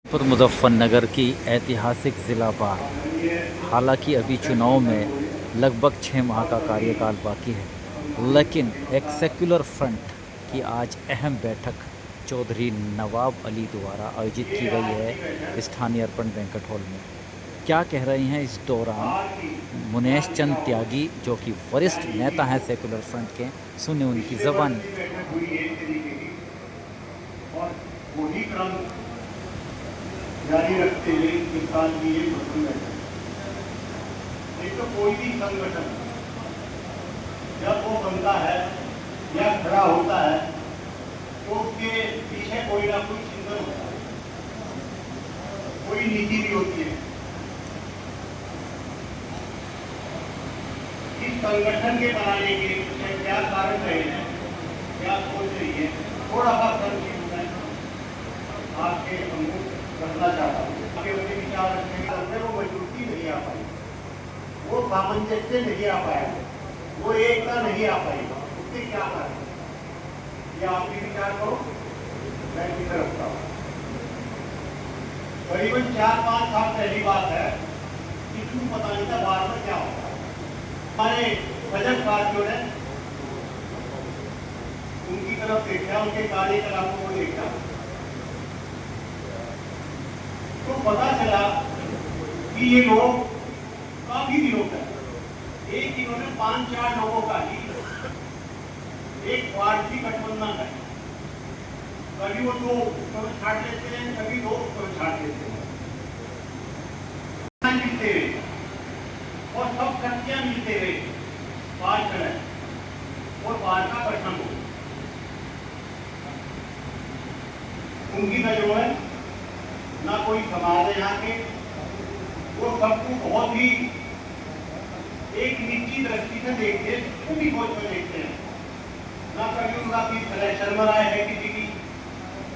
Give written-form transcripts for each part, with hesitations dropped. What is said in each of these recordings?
मुजफ्फरनगर की ऐतिहासिक ज़िला बार। हालांकि अभी चुनाव में लगभग 6 माह का कार्यकाल बाकी है, लेकिन एक सेक्युलर फ्रंट की आज अहम बैठक चौधरी नवाब अली द्वारा आयोजित की गई है स्थानीय अर्पण बैंक्वेट हॉल में। क्या कह रहे हैं इस दौरान मुनेश चंद त्यागी, जो कि वरिष्ठ नेता हैं सेक्युलर फ्रंट के, सुने उनकी ज़बानी। जारी रखते हुए इस साल की ये प्रथम बैठक। एक तो कोई भी संगठन जब वो बनता है या खड़ा होता है तो उसके पीछे कोई ना कोई चिंतन होता है, कोई नीति भी होती है। इस संगठन के बनाने के पीछे क्या कारण रहे हैं, क्या सोच रही है, थोड़ा सा संक्षिप्त में आपके हमको रखना चाहता हूँ। आगे अपने विचार रखने के चलते वो मजबूती नहीं आ पाई, वो सामंजस्य नहीं आ पाया, वो एकता नहीं आ पाई। उसके क्या कारण, ये आप भी विचार करो, मैं भी रखता हूँ। करीबन 4-5 साल पहली बात है कि क्यों पता नहीं था बार में क्या होता है। हमारे सजग साथियों ने उनकी तरफ देखा, उनके कार्यकलापों को देखा तो पता चला कि ये लोग काफी दिनों तक एक इन्होंने 5-4 लोगों का ही एक स्वार्थी गठबंधन है। कभी वो 2 छाट लेते हैं, कभी 2 छाट लेते हैं, मिलते हुए और सब शक्तियां मिलते हुए बात करें और बात का प्रश्न हो। उनकी नजरों में ना कोई समाज है यहाँ के, वो सबको बहुत ही एक निजी दृष्टि से देखते हैं, पूरी सोच में देखते हैं। ना कभी उनका कोई सिलेक्शन बनाया है किसी की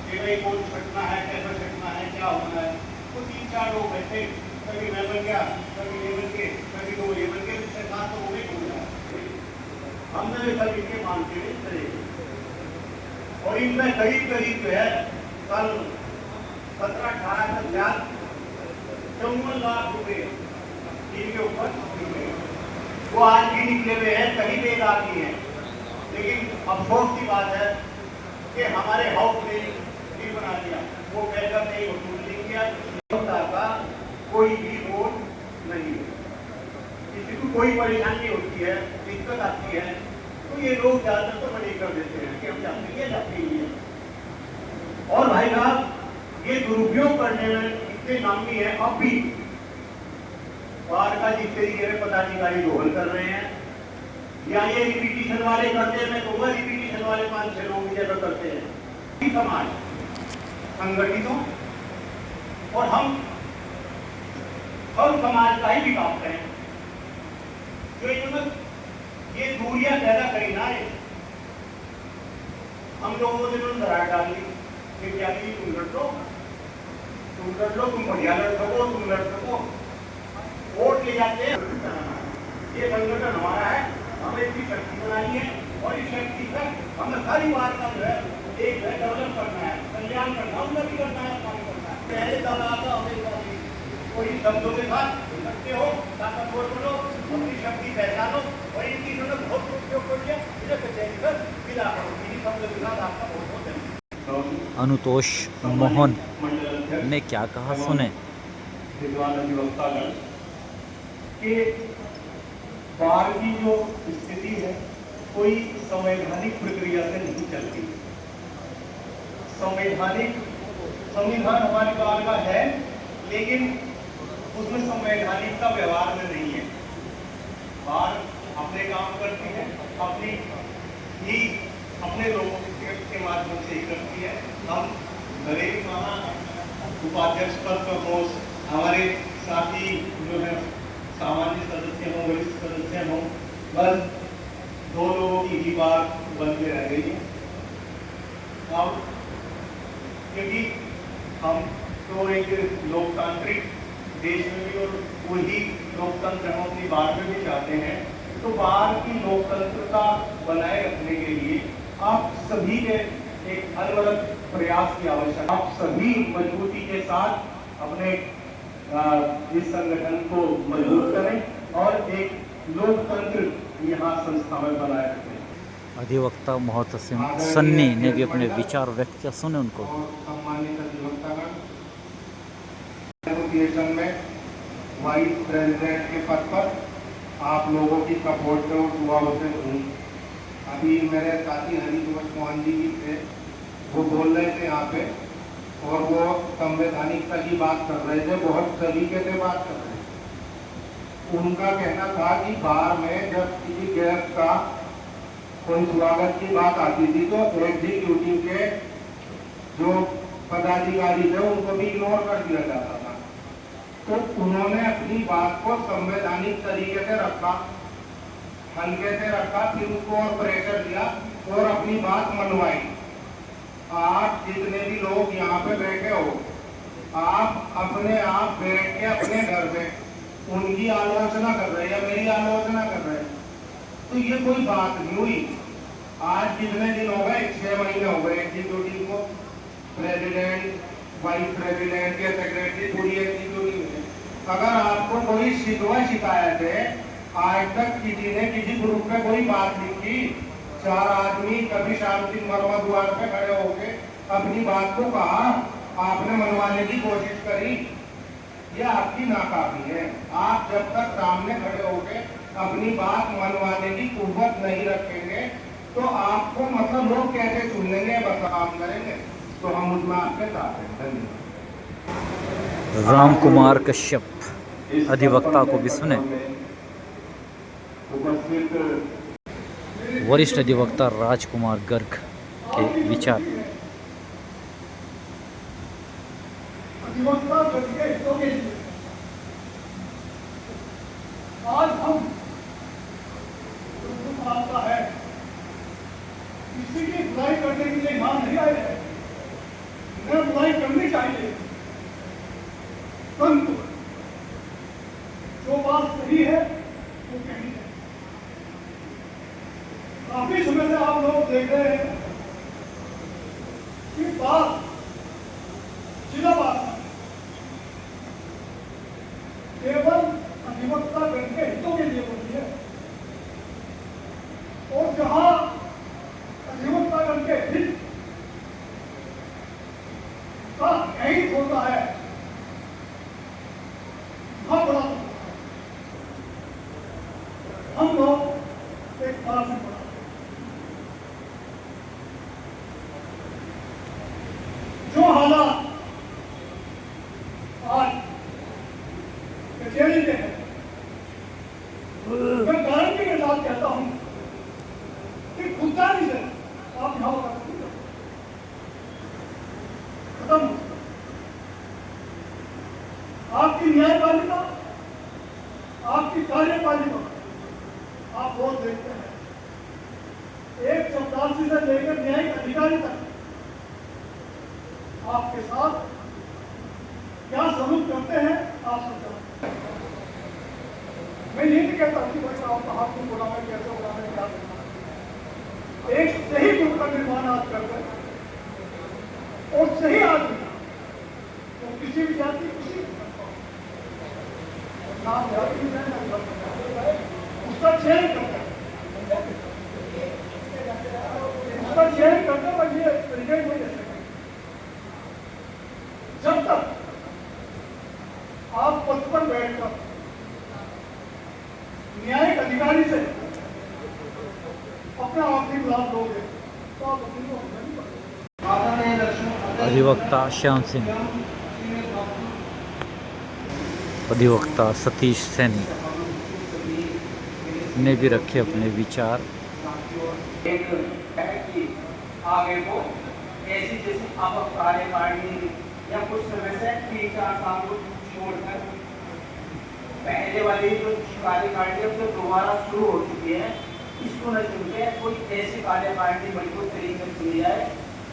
कि भाई कौन छटना है, कैसा छटना है, क्या होना है। तो 3-4 लोग बैठे, कभी मैं बन गया, कभी ये बन के, कभी वो ये बन के, उसके साथ तो वो नहीं हो जाए। हमने भी सब इनके मानते हुए चले और इनमें करीब जो है कल 17-18 तक 54 लाख रुपए इनके ऊपर वो आज भी निकले हुए हैं, कहीं बेदागी है। लेकिन अफसोस की बात है कि हमारे हाउस ने भी बना दिया, वो कहकर नहीं वसूल नहीं किया। का कोई भी वोट नहीं है, किसी को कोई परेशानी होती है, दिक्कत आती है तो ये लोग ज्यादातर तो मना कर देते हैं कि हम जाते ही है। और भाई साहब, ये दुरुपयोग करने में इतने नामी है। अब भी बाहर का जिस तरीके में पदाधिकारी दोहन कर रहे हैं, या ये रिपीटिशन वाले करते हैं, मैं कहूँगा रिपीटिशन वाले 5-6 लोग की जगह करते हैं। समाज संगठित हो और हम समाज का ही विकास करें। जो इन्होंने ये दूरियां पैदा करी ना, हम लोगों को इन्होंने दरार डाल दी कि क्या तुम लड़ लो, तुम बढ़िया लड़ सको, तुम लड़ सको, वोट ले जाते हैं। ये संगठन हमारा है, हमें इसकी शक्ति बनानी है और इस शक्ति से हमें सारी बात का जो है एक डेवलप करना है, कल्याण करना, उन्नति करना है, काम करना है। पहले दलाता हमें कोई शब्दों के साथ सकते हो, ताकतवर बनो, अपनी शक्ति पहचानो और इनकी इन्होंने बहुत उपयोग कर लिया, इसे कचहरी कर विदा करो। इन्हीं शब्दों के साथ आपका बहुत बहुत धन्यवाद। अनुतोष मोहन ने क्या कहा, सुने। विद्वान अधिवक्तागण के बार की जो स्थिति है कोई संवैधानिक प्रक्रिया से नहीं चलती। संविधान हमारे बार का है, लेकिन उसमें संवैधानिक का व्यवहार में नहीं है। बार अपने काम करती है, अपने लोगों के माध्यम से ही करती है। हम भले ही वहाँ उपाध्यक्ष पद पर पोस्ट हमारे साथी जो है सामान्य सदस्य हों, वरिष्ठ सदस्य हों, बस 2 लोगों की ही बात बन के रह गई है। अब क्योंकि हम तो एक लोकतांत्रिक देश में भी और वही लोकतंत्र हम अपनी बार में भी चाहते हैं, तो बार की लोकतंत्रता बनाए रखने के लिए आप सभी के एक अनवरत प्रयास की आवश्यकता। आप सभी मजबूती के साथ अपने इस संगठन को मजबूत करें और एक लोकतंत्र यहाँ संस्था में बनाए रखें। अधिवक्ता मोहतसिम सन्नी ने भी अपने विचार व्यक्त किया, सुने उनको। और सम्मानित अधिवक्तागण, एसोसिएशन में वाइस प्रेसिडेंट के पद पर आप लोगों की सपोर्ट से और दुआओं से हूँ। अभी मेरे साथी हरिवंश मोहन जी भी थे, वो बोल रहे थे यहाँ पे और वो संवैधानिकता की बात कर रहे थे, बहुत सलीके से बात कर रहे थे। उनका कहना था कि बाहर में जब किसी गेस्ट का कोई स्वागत की बात आती थी तो एग्जीक्यूटिव के जो पदाधिकारी थे उनको भी इग्नोर कर दिया जाता था। तो उन्होंने अपनी बात को संवैधानिक तरीके से रखा, हल्के से रखा, फिर उसको और प्रेशर दिया और अपनी बात मनवाई। आप जितने भी लोग यहाँ पे बैठे हो, आप अपने आप बैठ के अपने घर में उनकी आलोचना कर रहे हैं या मेरी आलोचना कर रहे हैं, तो ये कोई बात नहीं हुई। आज कितने दिन हो गए, 6 महीने हो गए एग्जीक्यूटिव को, प्रेसिडेंट, वाइस प्रेसिडेंट के सेक्रेटरी, पूरी एग्जीक्यूटिव है। अगर आपको कोई शिकायत है, आज तक किसी ने किसी ग्रुप में कोई बात लिखी, 4 आदमी कभी शांति मरवा द्वार पे खड़े होके अपनी बात को कहा, आपने मनवाने की कोशिश करी, यह आपकी नाकाफी है। आप जब तक सामने खड़े होके अपनी बात मनवाने की कुव्वत नहीं रखेंगे तो आपको मतलब लोग कैसे सुन लेंगे, बस काम करेंगे। तो हम उसमें आपके साथ हैं। धन्यवाद। राम कुमार कश्यप अधिवक्ता को भी सुने। वरिष्ठ अधिवक्ता राजकुमार गर्ग के विचार। अधिवक्ता वर्ग के हितों के लिए आज हम आता है, किसी की बुराई करने के लिए यहाँ नहीं आए हैं। न बुराई करनी चाहिए, परंतु जो बात सही है वो कहनी है। काफी समय से आप लोग देख रहे हैं कि बात जिला बात केवल अधिवक्ता गण के हितों के लिए होती है, और जहां अधिवक्ता गण के हित का हित होता है वहां बड़ा हम लोग एक बड़ा से बड़ा जो हालात आज कचहरी के हैं, मैं गारंटी के साथ कहता हूं कि खुददारी से आप यहाँ पर खत्म हो। आपकी न्यायपालिका, आपकी कार्यपालिका, आप बहुत देखते हैं, एक चपरासी से लेकर न्यायिक अधिकारी तक आपके साथ क्या सलूक करते हैं आप सब जानते हैं। मैं ये नहीं कहता कि भाई आप कहाँ क्यों बोला, मैं कैसे बोला, मैं क्या करना। एक सही गुण का निर्माण आप करते हैं और सही आदमी तो किसी भी जाति किसी नाम जाति उसका चयन करते हैं, उसका चयन करते हैं। ये रिजल्ट नहीं दे सकते जब तक आप पद पर बैठकर न्यायिक अधिकारी से अपना आर्थिक लाभ लोगे तो आप अपनी को अधिवक्ता श्याम सिंह, अधिवक्ता सतीश सैनी ने भी रखे अपने विचार। आगे को ऐसी जैसी आपक कार्यकारिणी या कुछ समय से 3-4 साल को छोड़कर पहले वाली जो कार्यकारिणी जो दोबारा शुरू हो चुकी है, इसको न चुन के कोई ऐसी कार्यकारिणी मजबूत तरीके से चुनी जाए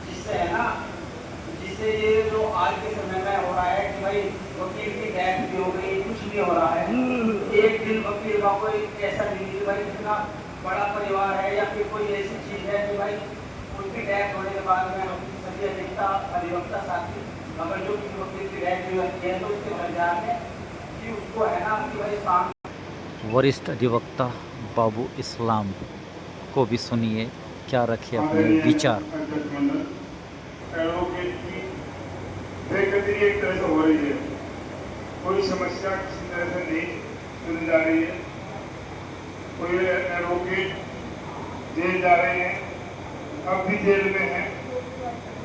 जिससे है ना, जिससे ये जो आज के समय में हो रहा है कि भाई वकील की डेथ भी हो गई, कुछ भी हो रहा है, एक दिन वकील का कोई ऐसा नहीं कि भाई इतना बड़ा परिवार है या फिर कोई ऐसी चीज है कि भाई उनकी डेथ होने के बाद में इसकी अधिकता अधिवक्ता साथी अगर जो किसी वकील की रैंक जो है तो उसके दरमियान में कि उसको है ना कि भाई शाम वरिष्ठ अधिवक्ता बाबू इस्लाम को भी सुनिए क्या रखे अपने विचार। एडवोकेट की बेकदरी एक तरह से हो रही है, कोई समस्या किसी तरह से नहीं सुनी जा रही है। कोई एडवोकेट जेल जा रहे हैं, अब भी जेल में हैं,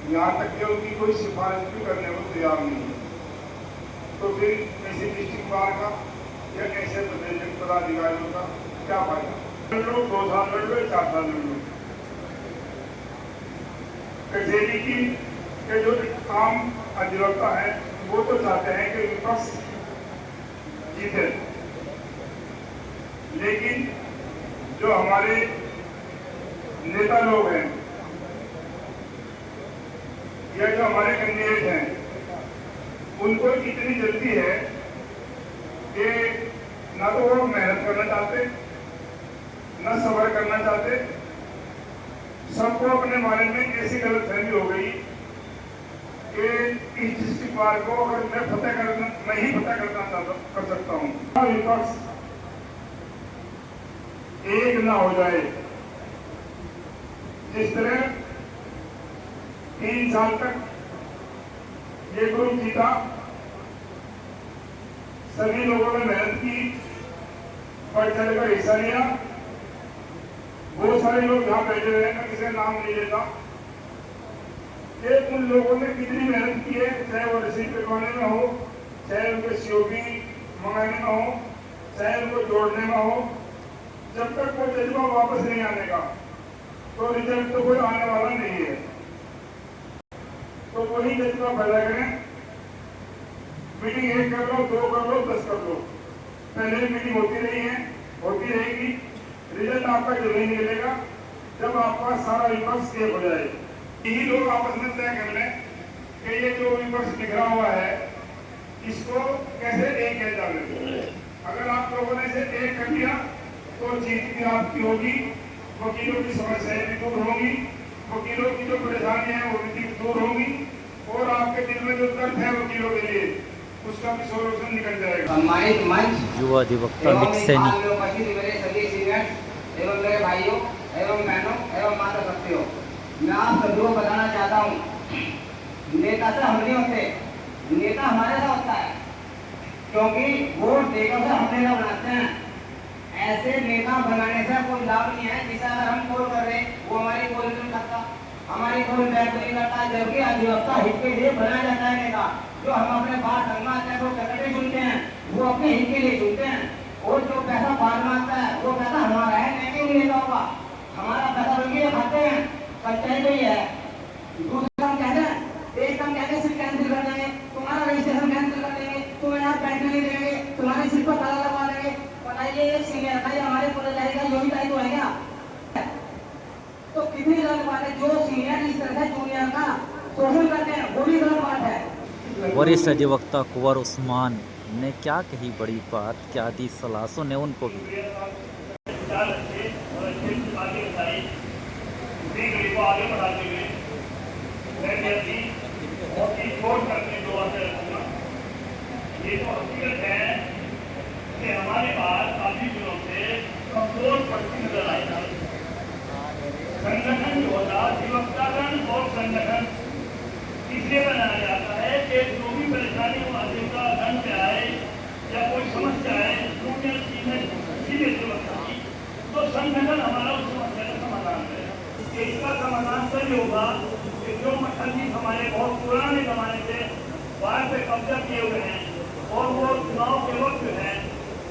यहाँ तक कि उनकी कोई सिफारिश भी करने को तैयार नहीं है। तो फिर ऐसे डिस्ट्रिक्ट बार का या ऐसे पदाधिकारियों का क्या फायदा? लोग 2 साल लड़ लो, 4 साल लड़ लो। कचहरी की के जो आम अधिवक्ता है वो तो चाहते हैं कि विपक्ष जीते, लेकिन जो हमारे नेता लोग हैं या जो हमारे कैंडिडेट हैं उनको इतनी जल्दी है कि ना तो वो मेहनत करना चाहते, ना सब्र करना चाहते। सबको अपने बारे में ऐसी गलतफहमी हो गई कि इस डिस्ट्रिक्ट बार को अगर मैं ही फतेह कर सकता हूँ, विपक्ष एक ना हो जाए। जिस तरह 3 साल तक ये ग्रुप जीता, सभी लोगों ने मेहनत की, बढ़ चढ़ कर हिस्सा लिया। बहुत सारे लोग यहाँ बैठे हुए हैं, मैं किसी का नाम नहीं लेता, कि उन लोगों ने कितनी मेहनत की है, चाहे वो रिसीव करवाने में हो, चाहे उनके सीओपी मंगाने में हो, चाहे उनको जोड़ने में हो। जब तक वो जज्बा वापस नहीं आने का तो रिजल्ट तो कोई आने वाला नहीं है। तो वही जज्बा पैदा करें। मीटिंग 1 कर लो, 2 कर लो, 10 कर लो, पहले भी मीटिंग होती रही है, होती रहेगी। रिजल्ट आपका जरूर नहीं निकलेगा जब आपका सारा विपक्ष एक हो जाए। यही लोग आपस में तय कर लें कि ये जो विपक्ष बिखरा हुआ है इसको कैसे एक किया जाए। अगर आप लोगों ने इसे एक कर दिया तो जीत भी आपकी होगी, वकीलों की समस्याएं भी दूर होंगी, वकीलों की जो परेशानियां हैं वो भी दूर होंगी, और आपके दिल में जो दर्द है वकीलों के लिए उसका भी सोल्यूशन निकल जाएगा। सम्मानित मंच युवा अधिवक्ता निक सैनी मेरे सभी सीनियर्स एवं मेरे भाइयों एवं बहनों एवं माता शक्तियों, मैं आप सभी को बताना चाहता हूँ, नेता से हम नहीं होते, नेता हमारे साथ होता है, क्योंकि वोट देकर से हम नेता बनाते हैं। ऐसे नेता बनाने से कोई लाभ नहीं है जिसे अगर हम कॉल कर रहे वो हमारी कॉल नहीं करता, हमारी कॉल बैक नहीं करता। जबकि अधिवक्ता हित के लिए बनाया जाता है नेता। जो हम अपने बात संगत है वो चकटे सुनते हैं, वो अपने हित के लिए सुनते हैं, और जो पैसा बाहर मांगता है वो पैसा हमारा है, नहीं नेता होगा। हमारा पैसा उनके खाते हैं, सच्चाई नहीं है। दूसरा हम कहते हैं, एक हम कहते हैं सिर्फ कैंसिल कर देंगे, तुम्हारा रजिस्ट्रेशन कैंसिल कर देंगे, तुम्हें यहाँ बैंक नहीं देंगे, तुम्हारी सिर्फ पर ताला लगवा देंगे। बताइए एक सीनियर का हमारे पूरा जाएगा यही टाइप तो है क्या? तो कितनी गलत बात है। जो सीनियर इस तरह से जूनियर का शोषण करते हैं वो भी गलत बात है। वरिष्ठ अधिवक्ता कुंवर उस्मान ने क्या कही बड़ी बात, क्या दी सलाह, सुने उनको भी। आगे बढ़ाते हुए मैं भी बहुत ही जोर करके दो बातें रखूंगा। ये तो हकीकत है कि हमारे पास काफी दिनों से कमजोर पड़ती नजर आई। संगठन जो होता अधिवक्तागण और संगठन इसलिए बनाया जाता है कि जो भी परेशानी अधिवक्तागण पे आए या कोई समस्या आए जूनियर सीनियर सीधे अधिवक्ता की, तो संगठन हमारा उस समस्या का समाधान है। इसका समाधान तभी होगा कि जो मसली हमारे बहुत पुराने जमाने से बाहर पे कब्जा किए हुए हैं और वो चुनाव के वक्त है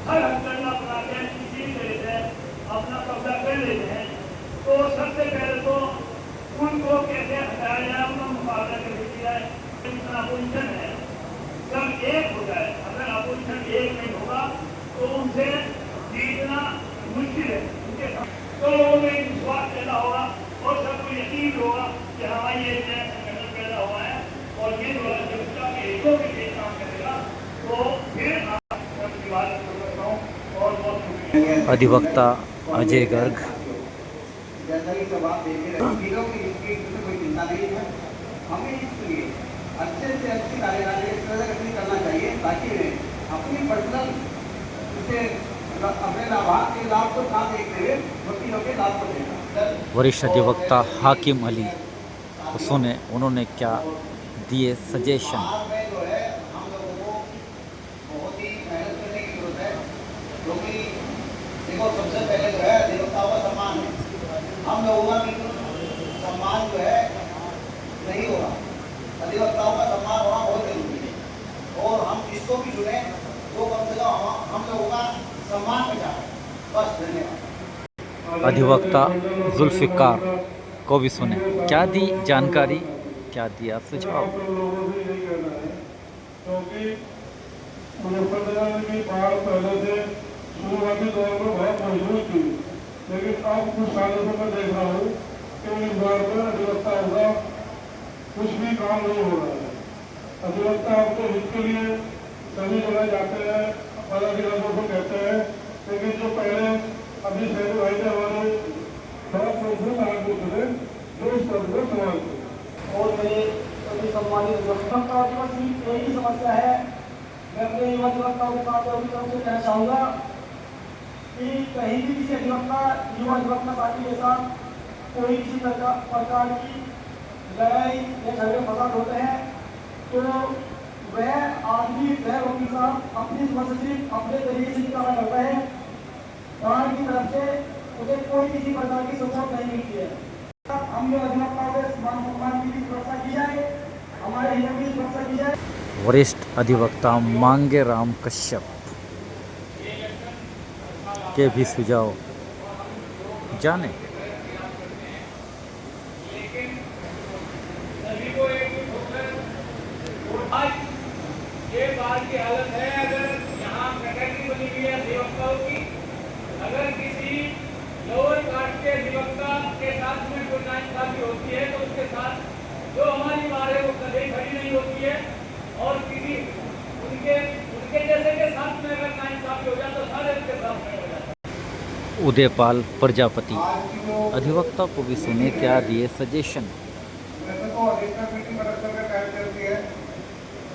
हर हथकंडा अपना के किसी भी तरह से अपना कब्जा कर लेते हैं। तो सबसे पहले तो उनको कैसे हटाया जाए, उनका मुकाबला कैसे किया जाए। जितना अपोजिशन है सब एक हो जाए, अगर अपोजिशन एक नहीं होगा तो उनसे जीतना मुश्किल है। उनके तो लोगों में विश्वास पैदा होगा और सबको यकीन होगा कि हमारा ये संगठन पैदा हुआ है और ये जो अधिवक्ता के हितों के लिए काम करेगा। तो फिर आपकी बात करता हूँ और बहुत अधिवक्ता अजय गर्ग जैसा कि सब आप देख रहे हैं, वकीलों की कोई चिंता नहीं है। हमें इसके लिए अच्छे से अच्छी कार्यकारिणी इस तरह से गठन करना चाहिए ताकि वे अपनी पर्सनल उसे अपने लाभार्थ के लाभ को साथ देखते हुए वकीलों के लाभ को देना। वरिष्ठ अधिवक्ता हाकिम अली को सुने, उन्होंने क्या दिए सजेशन। बाहर में जो है हम लोगों को बहुत ही मेहनत करने की जरूरत है, क्योंकि देखो सबसे पहले जो है अधिवक्ताओं का सम्मान है। हम लोगों का बिल्कुल सम्मान जो है नहीं हो रहा, अधिवक्ताओं का सम्मान होना बहुत जरूरी है और हम जिसको भी चुने वो कम से कम हम लोगों का सम्मान बचाए। बस धन्यवाद। अधिवक्ता जुल्फिकार को भी सुने, क्या दी जानकारी, क्या दिया सुझाव। आप लोगों से यही कहना है, क्योंकि मुजफ्फरनगर की बाढ़ पहले से शुरुआती दौर में बहुत मजबूत थी, लेकिन अब कुछ सालों से मैं देख रहा हूँ कि इस बार में अधिवक्ता होगा कुछ भी काम नहीं हो रहा है। अधिवक्ता आपको हित के लिए सभी जगह जाते हैं, अलग अलग को कहते हैं, लेकिन जो पहले अभी शहर भाई ने हमारे बहुत मजबूत आदमी थे जो इस पद को संभालते और मेरे सभी सम्मानित अधिवक्ता दिवस की यही समस्या है। मैं अपने युवा अधिवक्ताओं के साथ अभी तरफ से कहना चाहूँगा कि कहीं भी किसी अधिवक्ता युवा अधिवक्ता साथी के साथ कोई किसी प्रकार की लड़ाई या झगड़े फसाद होते हैं तो वह आदमी वह वकील साहब अपनी समस्या सिर्फ अपने तरीके से निकाला करता है, बाहर की तरफ से उसे कोई किसी प्रकार की सपोर्ट नहीं मिलती है। हम जो अधिवक्ताओं के सम्मान की सुरक्षा की जाए, हमारे हितों की सुरक्षा की जाए। वरिष्ठ अधिवक्ता मांगे राम कश्यप के भी सुझाव जाने। ये बात की हालत है, अगर यहाँ कैटेगरी बनी हुई है अधिवक्ताओं की, अगर किसी लोअर कास्ट के अधिवक्ता के साथ में कोई नाइंसाफी होती है तो उसके साथ जो हमारी बार है वो कभी खड़ी नहीं होती है, और किसी उनके जैसे के साथ में अगर नाइंसाफी हो जाए तो सारे उसके साथ में हो जाता है। उदयपाल प्रजापति अधिवक्ता को भी सुने, क्या दिए सजेशन। वैसे तो अधिकतर मीटिंग इलेक्शन में टाइम चलती है,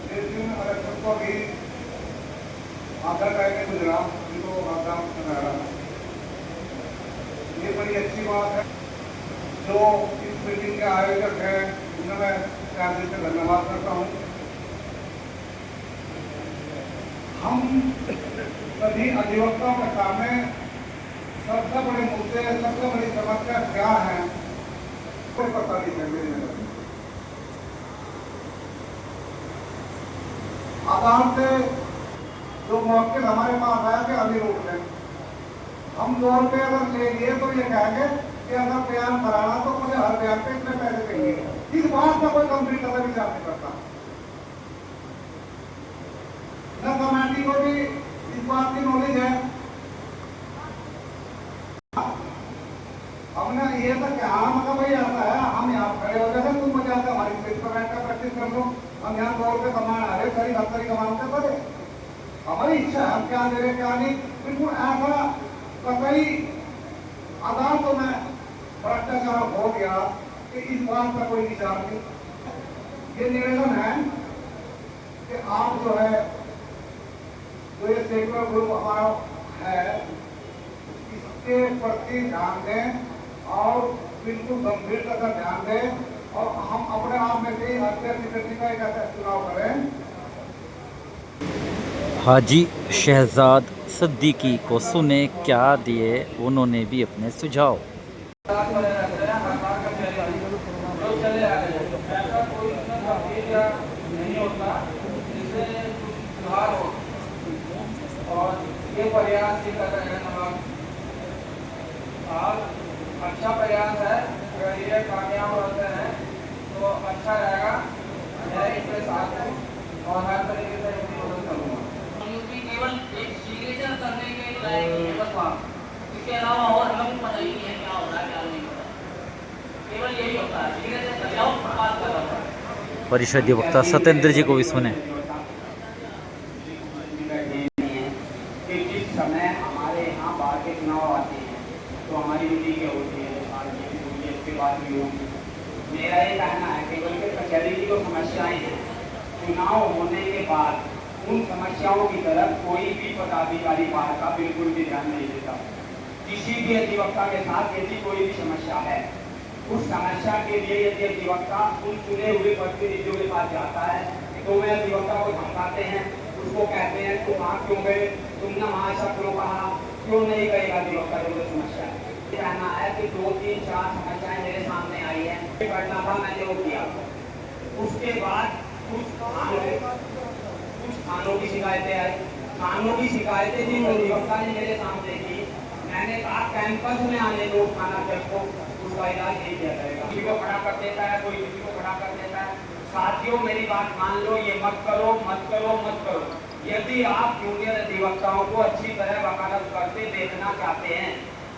लेकिन इलेक्शन को भी आधा टाइम में गुजरात जिनको आगाम सुनाया, ये बड़ी अच्छी बात है। जो इस मीटिंग के आयोजक हैं उन्हें मैं प्यार दिल से धन्यवाद करता हूँ। हम सभी अधिवक्ताओं के सामने सबसे बड़े मुद्दे, सबसे बड़ी समस्या क्या है कोई पता नहीं है मेरी नजर में। आधार से जो मौके हमारे पास आया कि अभी रोक लें, हम 2 रुपये अगर ले लिए तो ये कहेंगे कि अगर बयान कराना तो मुझे हर बयान पे इतने पैसे चाहिए। इस बात का कोई कंप्लीट कदर विचार नहीं करता। न कमेटी को भी इस बात की नॉलेज है। हमने ये तो क्या मतलब भाई आता है, हम यहाँ खड़े हो जाते, तुम मुझे आता हमारी स्टेज पर बैठ कर प्रैक्टिस कर लो, हम यहाँ 2 रुपये कमाने आ रहे, सारी हफ्ते कमाने पड़े, हमारी इच्छा है, हम क्या दे रहे क्या नहीं, बिल्कुल ऐसा कतई अदालतों में भ्रष्टाचार हो गया कि इस बात का कोई विचार नहीं। ये निवेदन है कि आप जो है जो ये सेकुलर ग्रुप हमारा है इसके प्रति ध्यान दें और बिल्कुल गंभीरता का ध्यान दें और हम अपने आप में से अध्यक्ष का एक ऐसा चुनाव करें। हाजी शहजाद सिद्दीकी को सुने, क्या दिए उन्होंने भी अपने सुझाव। और ये प्रयास ही कर रहे हैं हम लोग, और अच्छा प्रयास है। अगर ये कामयाब होते हैं तो अच्छा रहेगा। मैं इसके साथ हूँ और हर तरीके से इसकी मदद करूँगा। यूपी केवल एक सिग्नेचर करने के लायक है बस वहाँ, इसके अलावा और हमें पता ही नहीं है क्या हो रहा है क्या नहीं हो रहा, केवल यही होता है सिग्नेचर कर जाओ पास कर रहा है। परिषद अधिवक्ता सत्येंद्र जी को भी सुने। समय हमारे यहाँ बाहर के चुनाव आते हैं तो हमारी मीटिंग होती है, इसके बाद भी होगी मेरा ये कहना है केवल के कचहरी की जो समस्याएं हैं, चुनाव होने के बाद उन समस्याओं की तरफ कोई भी पदाधिकारी बाहर का बिल्कुल भी ध्यान नहीं देता। किसी भी अधिवक्ता के साथ यदि कोई भी समस्या है, उस समस्या के लिए यदि अधिवक्ता उन चुने हुए प्रतिनिधियों के पास जाता है तो वे अधिवक्ता को धमकाते हैं, उसको कहते हैं तुम वहाँ क्यों गए, तुमने वहाँ ऐसा क्यों कहा, क्यों नहीं कहेगा अधिवक्ता जो समस्या है। कहना है कि 2, 3, 4 समस्याएं मेरे सामने आई है, करना था मैंने वो किया। उसके बाद कुछ थानों की शिकायतें आई, थानों की शिकायतें जिन अधिवक्ता ने मेरे सामने की, मैंने कहा कैंपस में आने दो थाना जज को, उसका इलाज नहीं किया जाएगा। किसी को खड़ा कर देता है, कोई किसी को खड़ा कर देता है। साथियों मेरी बात मान लो, ये मत करो मत करो मत करो। यदि आप जूनियर अधिवक्ताओं को अच्छी तरह वकालत करते देखना चाहते हैं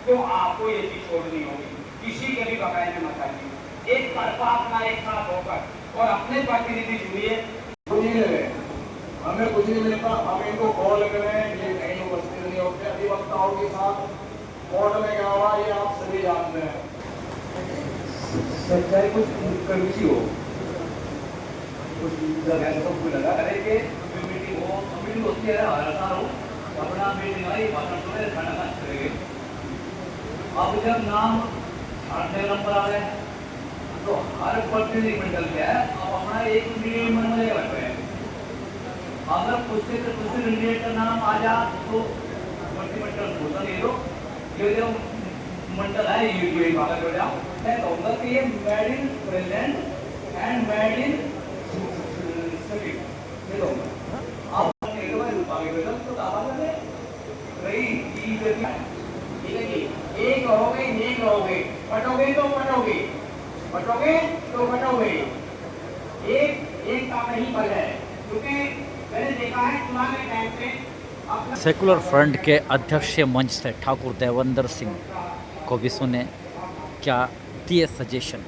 तो आपको ये चीज छोड़नी होगी, किसी के भी बकाये में मत आइए। एक तरफा अपना एक साथ होकर और अपने प्रतिनिधि चुनिए। हमें कुछ नहीं मिलता, हम इनको कॉल करें, ये कहीं उपस्थित नहीं होते अधिवक्ताओं के साथ। कोर्ट में क्या हुआ ये आप सभी जानते हैं। चाहे कुछ कमिटी हो, कुछ जगह तो कोई लगा करे कि मीटिंग हो, मीटिंग होती है हर साल हो, अपना मीटिंग आई भाषण सुने खाना खा करेंगे। अब जब नाम 8 नंबर आ गए तो हर प्रतिनिधि मंडल के है अब अपना एक मन में बैठ रहे हैं। अगर कुछ कैंडिडेट का नाम आ जा तो मंत्रिमंडल होता नहीं दो, ये जो मंडल है ये बात हो जाओ। मैं कहूँगा कि ये made in present and made in सभी ये कहूँगा। आप एक बार रुपये तो दावा करें रही ठीक है जी, एक रहोगे एक रहोगे, पटोगे तो पटोगे, पटोगे तो पटोगे। एक का नहीं बल है, क्योंकि मैंने देखा है चुनाव के टाइम पे सेकुलर फ्रंट के अध्यक्ष मंच से ठाकुर देवेंद्र सिंह को भी सुने क्या दिए सजेशन।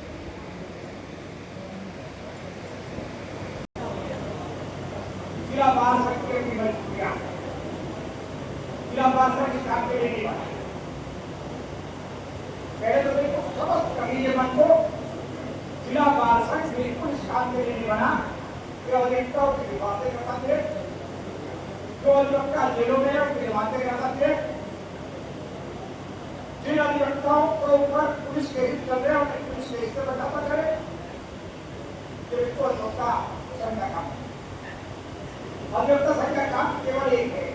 जिला बार सेक्रेटरी की बन गया, जिला बार सेक्रेटरी काम के लिए नहीं बना। पहले तो देखो समस्त कमीजे मन को जिला बार सेक्रेटरी बिल्कुल इस काम के लिए नहीं बना कि अधिवक्ताओं की बातें करता थे, जो अधिवक्ता जेलों में उनकी बातें करता थे, जिन अधिवक्ताओं को ऊपर पुलिस केस चल रहे हैं उन्हें पुलिस केस से बचाता करे, बिल्कुल अधिवक्ता संघ का काम। अधिवक्ता संघ का काम केवल एक है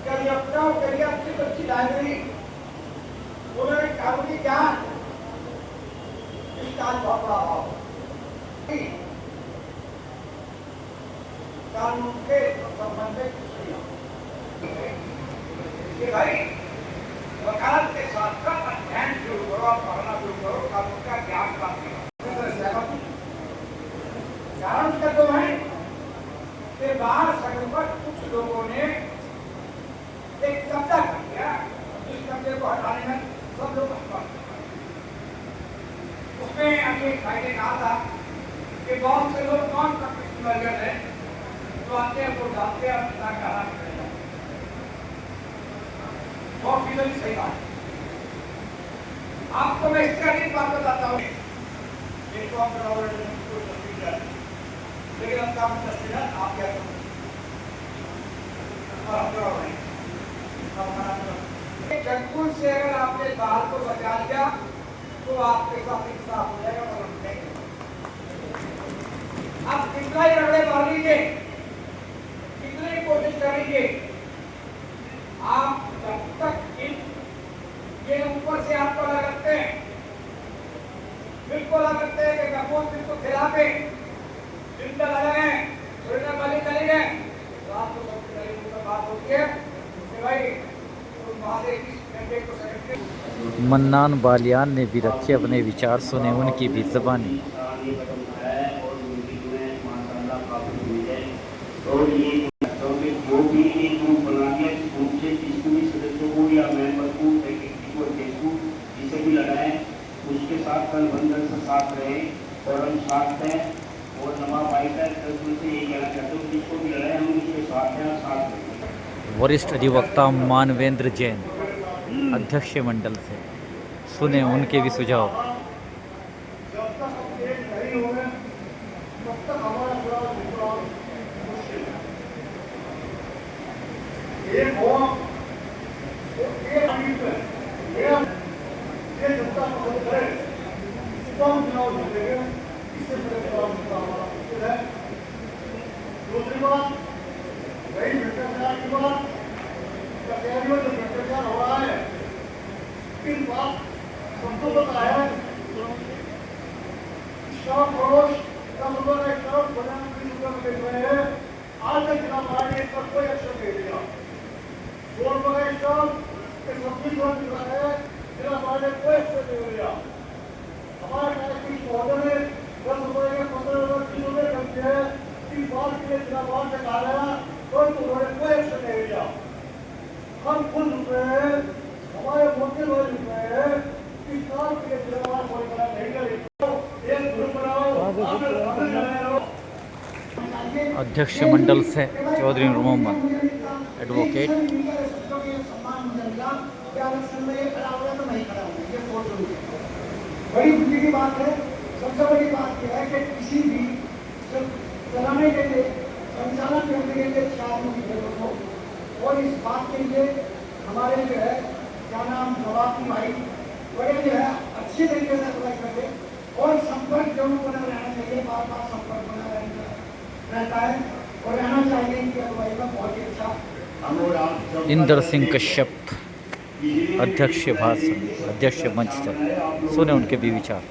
कि अधिवक्ताओं के लिए अच्छी लाइब्रेरी, उन्होंने कानूनी ज्ञान, इसका बहुत बड़ा अभाव। कानून के संबंध में कुछ नहीं कि भाई वकालत के साथ साथ अध्ययन शुरू करो, आप पढ़ना शुरू करो, कानून का ज्ञान प्राप्त करो। कारण उसका तो है कि बाहर सड़क पर कुछ लोगों ने एक कब्जा कर दिया, जिस कब्जे को हटाने में सब लोग उसमें अभी भाई ने कहा था कि बहुत से लोग कौन वर्गर है तो आते हैं वो डालते हैं अपना कहा बहुत फीसदी सही बात। आपको मैं इसका एक बात बताता हूँ, जिनको आप लेकिन हम काम तस्वीर आप क्या करो और हम कराओ नहीं। जगपुर से अगर आपने बाहर को बचा लिया तो आपके साथ इंसाफ हो जाएगा। आप कितना ही रगड़े मार लीजिए, कितनी कोशिश कर लीजिए, आप जब तक ये ऊपर से आपको लगाते हैं, बिल्कुल लगाते हैं कि कपूर बिल्कुल खिलाफ है, जिंदा लगाए सुरक्षा वाले चले गए तो आपको सबसे पहले बात होती है कि भाई तुम वहां से किस घंटे को सेक्रेटरी। मन्नान बालियान ने भी रखे अपने विचार, सुने उनकी भी ज़बानी। और ये जो भी एक ग्रुप बना दिया उनसे किसी भी सदस्यों को या मेंबर को जिसे भी लगाए उसके साथ कल बंधन से साथ रहे और हम साथ हैं और नमा भाई का से यही कहना चाहते हो जिसको भी लड़ाए हम उसके साथ हैं और साथ रहेंगे। वरिष्ठ अधिवक्ता मानवेंद्र जैन अध्यक्ष मंडल से सुने उनके भी सुझाव। एक हो और एक अमीर है। ये जनता पसंद करे तो हम चुनाव जीतेंगे। इससे बड़े चुनाव जीतना हमारा मुश्किल है। दूसरी बात वही भ्रष्टाचार की बात, कचहरियों में भ्रष्टाचार हो रहा है। लेकिन बात सबको पता है, स्टॉक फरोश 10 रुपये का स्टॉक 20 रुपये में बेच रहे हैं। आज तक जिला पार्टी इस पर कोई एक्शन नहीं लिया। 2 रुपये का स्टॉक 26 रुपये मिल रहा है, जिला पार्टी ने कोई एक्शन नहीं लिया। हमारे कलेक्टर महोदय ने 10 रुपये के 15 रुपये 30 रुपये करते हैं। 3 बार के लिए जिला पार्टी से कहा गया तो उन्होंने कोई एक्शन नहीं लिया। हम खुद रुपये हैं, हमारे मोदी लोग रुपये हैं, इस साल के लिए जिला पार्टी कोई बड़ा नहीं करेगी। एक ग्रुप बनाओ, अध्यक्ष मंडल से चौधरी नूर मोहम्मद एडवोकेट। बड़ी खुशी की बात है। सबसे बड़ी बात यह है कि किसी भी चलाने के लिए, संचालन करने के लिए 4 आदमी की जरूरत हो। और इस बात के लिए हमारे जो है क्या नाम नवाब भाई बड़े जो है अच्छी तरीके से अप्लाई करके और संपर्क जरूर बना रहना चाहिए। बार बार संपर्क बना रहता है और रहना चाहिए कि अगुवाई का बहुत ही अच्छा। इंदर सिंह कश्यप अध्यक्ष भाषण, अध्यक्ष मंच से सुने उनके भी विचार।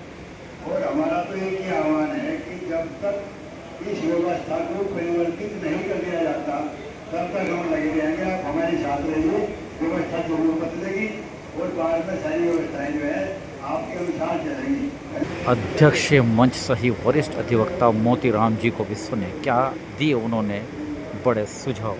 और हमारा तो एक ही आह्वान है कि जब तक इस व्यवस्था को परिवर्तित नहीं कर दिया जाता तब तक हम लगे रहेंगे। आप हमारे साथ रहिए, व्यवस्था जरूर बदलेगी और बाद में सारी व्यवस्थाएं जो है आपके अनुसार चलेंगी। अध्यक्ष मंच सही वरिष्ठ अधिवक्ता मोतीराम जी को भी सुने, क्या दिए उन्होंने बड़े सुझाव।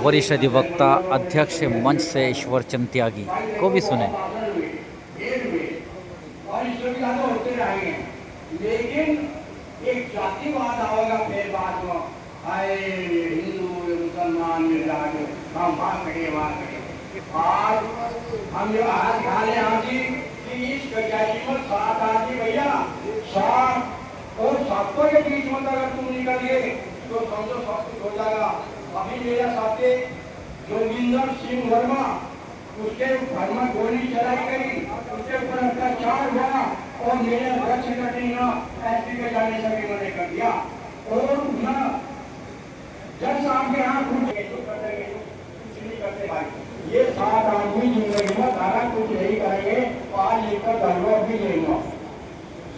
वरिष्ठ अधिवक्ता अध्यक्ष मंच से ईश्वर चंद त्यागी को भी सुने। और इसमें भी ज्यादा होते रहेंगे, लेकिन एक जातिवाद आएगा फिर बाद में। आए हिंदू मुसलमान मिला के हम बात करें आज हम जो आज ध्यान यहाँ की कि इस कचहरी में 7 आदमी भैया 7 और 7 के बीच में अगर तुम निकलिए तो समझो सब कुछ हो जाएगा। अभी मेरे साथी जोगिंदर सिंह वर्मा, उसके घर में गोली चलाई गई, उसके ऊपर अत्याचार हुआ और मेरे अध्यक्ष कटिंग एसपी के जाने से भी मैंने कर दिया। और जज साहब के यहाँ कुछ नहीं करते भाई। ये 7 आदमी जिंदगी में सारा कुछ नहीं करेंगे और आज लेकर धरवा भी लेंगे।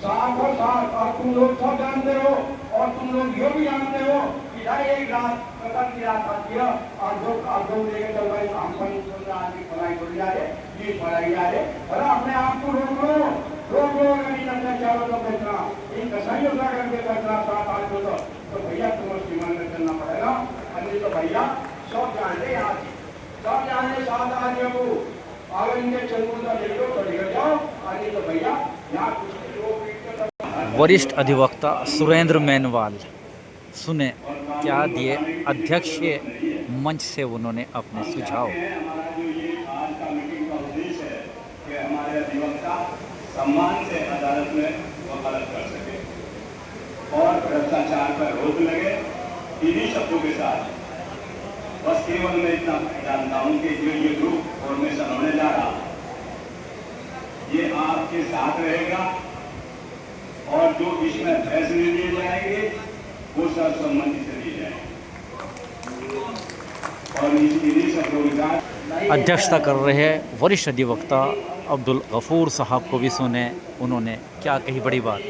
7 और 7 और तुम लोग सब जानते हो और तुम लोग ये भी जानते हो कि एक रात कतल की रात आती है और जो लेके चल भाई हम आदमी पढ़ाई कर जा रहे, ये पढ़ाई जा रहे। अरे अपने आप को रोक लो अगर नहीं करना चाहो तो बेचना इन कसाई होता करके बेचना 7 आदमी तो भैया तुम्हें सीमा में चलना पड़ेगा। अन्य तो भैया सब जानते यहाँ सब जाने 7 आदमियों को अगर इनके चलू तो ले लो तो लेकर जाओ। अन्य तो भैया यहाँ कुछ वरिष्ठ अधिवक्ता सुरेंद्र मेनवाल सुने, क्या दिए अध्यक्ष मंच से उन्होंने अपने सुझाव। हमारा जो ये आज का मीटिंग का उद्देश्य है कि हमारे अधिवक्ता सम्मान से अदालत में वकालत कर सके और भ्रष्टाचार पर रोक लगे। इन्हीं शब्दों के साथ बस केवल मैं इतना जानता हूं कि जो ये ग्रुप फॉर्मेशन होने जा रहा ये आपके साथ रहेगा और जो इसमें फैसले लिए जाएंगे वो सर्वसम्मति से लिए जाएंगे। और इन्हीं शब्दों के साथ अध्यक्षता कर रहे वरिष्ठ अधिवक्ता अब्दुल गफूर साहब को भी सुने, उन्होंने क्या कही बड़ी बात।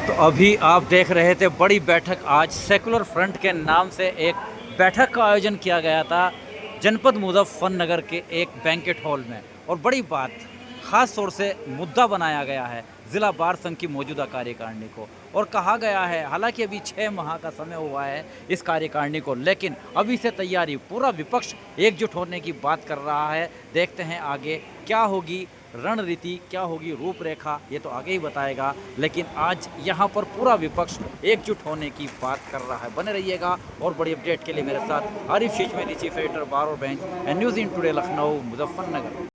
तो अभी आप देख रहे थे बड़ी बैठक, आज सेकुलर फ्रंट के नाम से एक बैठक का आयोजन किया गया था जनपद मुजफ्फरनगर के एक बैंकेट हॉल में। और बड़ी बात, ख़ास तौर से मुद्दा बनाया गया है ज़िला बार संघ की मौजूदा कार्यकारिणी को, और कहा गया है हालांकि अभी 6 माह का समय हुआ है इस कार्यकारिणी को, लेकिन अभी से तैयारी, पूरा विपक्ष एकजुट होने की बात कर रहा है। देखते हैं आगे क्या होगी रणनीति, क्या होगी रूपरेखा, ये तो आगे ही बताएगा, लेकिन आज यहाँ पर पूरा विपक्ष एकजुट होने की बात कर रहा है। बने रहिएगा और बड़ी अपडेट के लिए मेरे साथ आरिफ शेखमेनी, चीफ एडिटर बार और bench, and news in today Lucknow, Muzaffarnagar.